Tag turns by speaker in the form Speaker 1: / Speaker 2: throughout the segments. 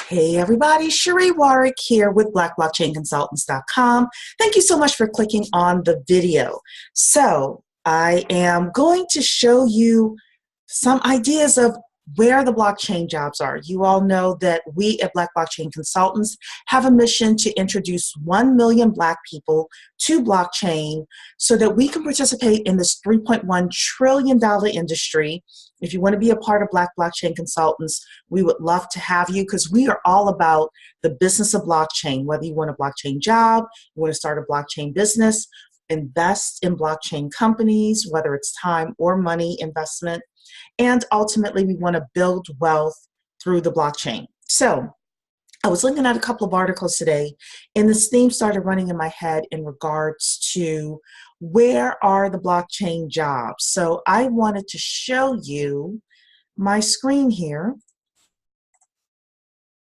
Speaker 1: Hey everybody, Sheree Warwick here with BlackBlockchainConsultants.com. Thank you so much for clicking on the video. So I am going to show you some ideas of where the blockchain jobs are. You all know that we at Black Blockchain Consultants have a mission to introduce 1 million Black people to blockchain so that we can participate in this $3.1 trillion industry. If you want to be a part of Black Blockchain Consultants, we would love to have you because we are all about the business of blockchain. Whether you want a blockchain job, you want to start a blockchain business, invest in blockchain companies, whether it's time or money investment, and ultimately we want to build wealth through the blockchain. So I was looking at a couple of articles today, and this theme started running in my head in regards to where are the blockchain jobs. So I wanted to show you my screen here,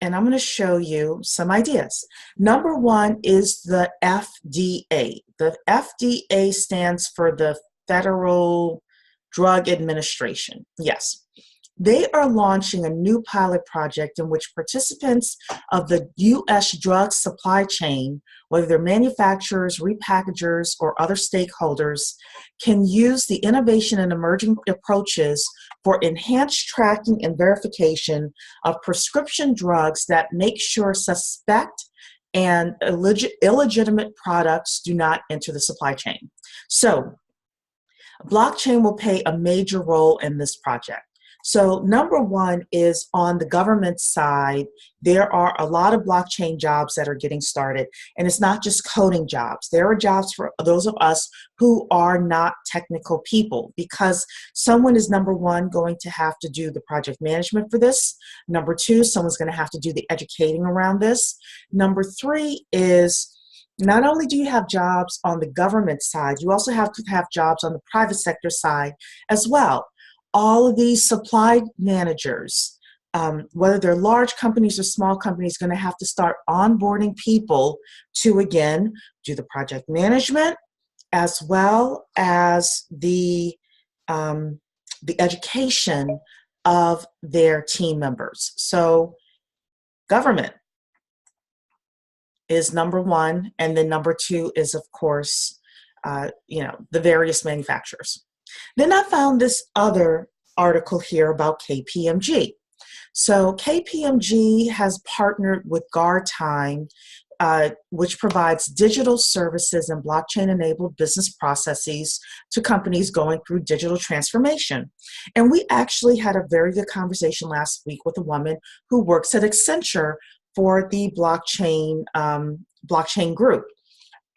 Speaker 1: and I'm going to show you some ideas. Number one is the FDA. The FDA stands for the Federal Drug Administration. Yes. They are launching a new pilot project in which participants of the U.S. drug supply chain, whether they're manufacturers, repackagers, or other stakeholders, can use the innovation and emerging approaches for enhanced tracking and verification of prescription drugs that make sure suspect and illegitimate products do not enter the supply chain. So, blockchain will play a major role in this project. So number one is on the government side, there are a lot of blockchain jobs that are getting started. And it's not just coding jobs. There are jobs for those of us who are not technical people because someone is, number one, going to have to do the project management for this. Number two, someone's going to have to do the educating around this. Number three is not only do you have jobs on the government side, you also have to have jobs on the private sector side as well. All of these supply managers, whether they're large companies or small companies, going to have to start onboarding people to, again, do the project management as well as the education of their team members. So government is number one, and then number two is, of course, the various manufacturers. Then I found this other article here about KPMG. So KPMG has partnered with GuardTime, which provides digital services and blockchain-enabled business processes to companies going through digital transformation. And we actually had a very good conversation last week with a woman who works at Accenture for the blockchain group.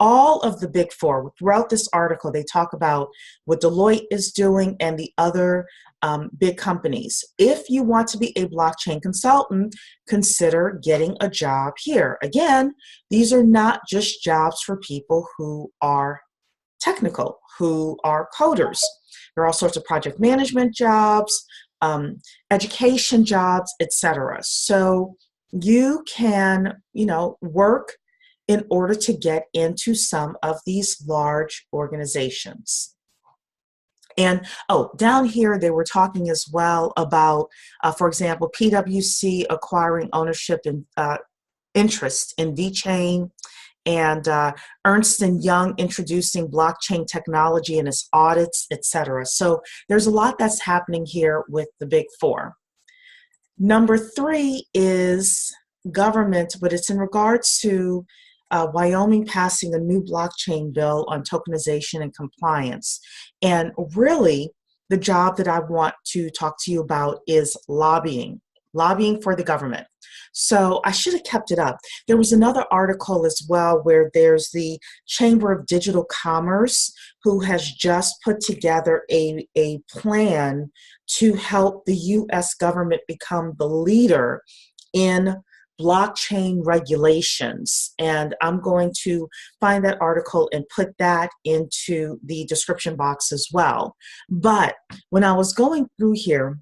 Speaker 1: All of the big four, throughout this article, they talk about what Deloitte is doing and the other big companies. If you want to be a blockchain consultant, consider getting a job here. Again, these are not just jobs for people who are technical, who are coders. There are all sorts of project management jobs, education jobs, etc. So you can, work in order to get into some of these large organizations. And, down here they were talking as well about, for example, PwC acquiring ownership and interest in VeChain, and Ernst & Young introducing blockchain technology in its audits, etc. So there's a lot that's happening here with the big four. Number three is government, but it's in regards to Wyoming passing a new blockchain bill on tokenization and compliance. And really, the job that I want to talk to you about is lobbying for the government. So I should have kept it up. There was another article as well where there's the Chamber of Digital Commerce who has just put together a plan to help the U.S. government become the leader in blockchain regulations. And I'm going to find that article and put that into the description box as well. But when I was going through here,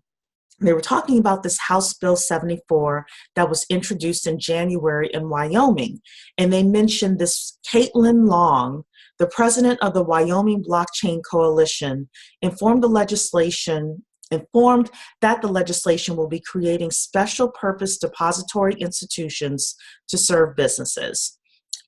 Speaker 1: they were talking about this House Bill 74 that was introduced in January in Wyoming. And they mentioned this Caitlin Long, the president of the Wyoming Blockchain Coalition, informed the legislation informed that the legislation will be creating special purpose depository institutions to serve businesses.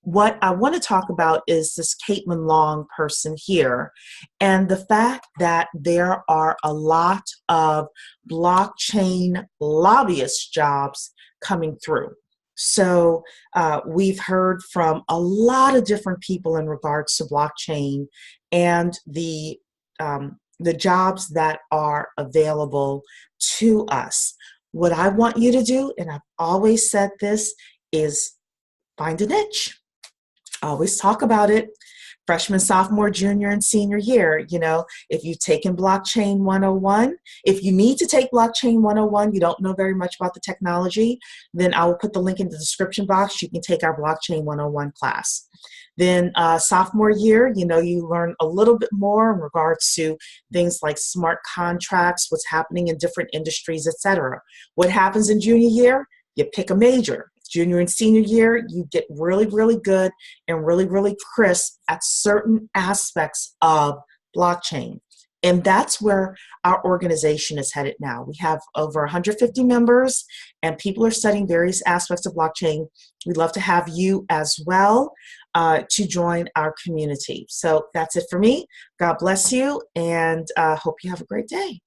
Speaker 1: What I want to talk about is this Caitlin Long person here, and the fact that there are a lot of blockchain lobbyist jobs coming through. So we've heard from a lot of different people in regards to blockchain and the jobs that are available to us. What I want you to do, and I've always said this, is find a niche. I always talk about it. Freshman, sophomore, junior, and senior year. If you've taken Blockchain 101, if you need to take Blockchain 101, you don't know very much about the technology, then I will put the link in the description box. You can take our Blockchain 101 class. Then sophomore year, you learn a little bit more in regards to things like smart contracts, what's happening in different industries, etc. What happens in junior year? You pick a major. Junior and senior year, you get really, really good and really, really crisp at certain aspects of blockchain. And that's where our organization is headed now. We have over 150 members, and people are studying various aspects of blockchain. We'd love to have you as well to join our community. So that's it for me. God bless you, and hope you have a great day.